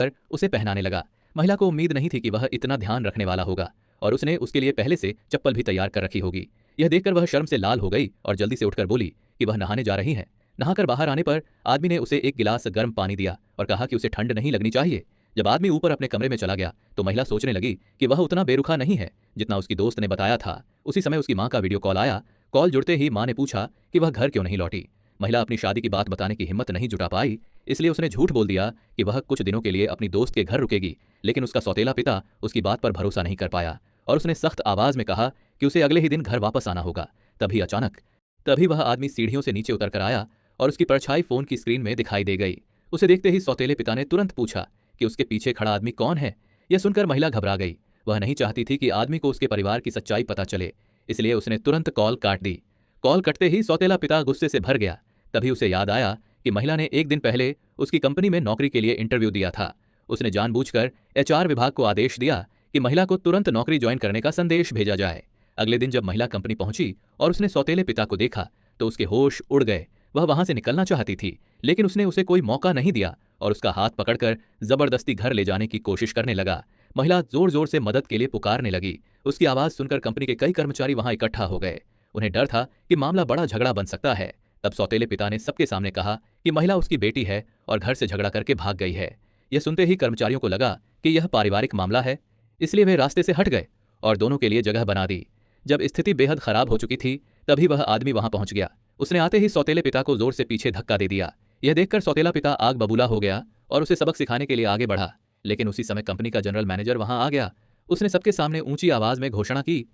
कर उसे पहनाने लगा। महिला को उम्मीद नहीं थी कि वह इतना ध्यान रखने वाला होगा और उसने उसके लिए पहले से चप्पल भी तैयार कर रखी होगी। यह देखकर वह शर्म से लाल हो गई और जल्दी से उठकर बोली कि वह नहाने जा रही है। नहाकर बाहर आने पर आदमी ने उसे एक गिलास गर्म पानी दिया और कहा कि उसे ठंड नहीं लगनी चाहिए। जब आदमी ऊपर अपने कमरे में चला गया तो महिला सोचने लगी कि वह उतना बेरुखा नहीं है जितना उसकी दोस्त ने बताया था। उसी समय उसकी माँ का वीडियो कॉल आया। कॉल जुड़ते ही माँ ने पूछा कि वह घर क्यों नहीं लौटी। महिला अपनी शादी की बात बताने की हिम्मत नहीं जुटा पाई, इसलिए उसने झूठ बोल दिया कि वह कुछ दिनों के लिए अपनी दोस्त के घर रुकेगी। लेकिन उसका सौतेला पिता उसकी बात पर भरोसा नहीं कर पाया और उसने सख्त आवाज में कहा कि उसे अगले ही दिन घर वापस आना होगा। तभी वह आदमी सीढ़ियों से नीचे उतर कर आया और उसकी परछाई फोन की स्क्रीन में दिखाई दे गई। उसे देखते ही सौतेले पिता ने तुरंत पूछा कि उसके पीछे खड़ा आदमी कौन है। यह सुनकर महिला घबरा गई। वह नहीं चाहती थी कि आदमी को उसके परिवार की सच्चाई पता चले, इसलिए उसने तुरंत कॉल काट दी। कॉल कटते ही सौतेला पिता गुस्से से भर गया। तभी उसे याद आया कि महिला ने एक दिन पहले उसकी कंपनी में नौकरी के लिए इंटरव्यू दिया था। उसने जानबूझकर एचआर विभाग को आदेश दिया कि महिला को तुरंत नौकरी ज्वाइन करने का संदेश भेजा जाए। अगले दिन जब महिला कंपनी पहुंची और उसने सौतेले पिता को देखा तो उसके होश उड़ गए। वह वहां से निकलना चाहती थी, लेकिन उसने उसे कोई मौका नहीं दिया और उसका हाथ पकड़कर जबरदस्ती घर ले जाने की कोशिश करने लगा। महिला जोर जोर से मदद के लिए पुकारने लगी। उसकी आवाज सुनकर कंपनी के कई कर्मचारी वहां इकट्ठा हो गए। उन्हें डर था कि मामला बड़ा झगड़ा बन सकता है। तब सौतेले पिता ने सबके सामने कहा कि महिला उसकी बेटी है और घर से झगड़ा करके भाग गई है। यह सुनते ही कर्मचारियों को लगा कि यह पारिवारिक मामला है, इसलिए वे रास्ते से हट गए और दोनों के लिए जगह बना दी। जब स्थिति बेहद खराब हो चुकी थी तभी वह आदमी वहां पहुंच गया। उसने आते ही सौतेले पिता को जोर से पीछे धक्का दे दिया। यह देखकर सौतेला पिता आग बबूला हो गया और उसे सबक सिखाने के लिए आगे बढ़ा। लेकिन उसी समय कंपनी का जनरल मैनेजर वहां आ गया। उसने सबके सामने ऊंची आवाज में घोषणा की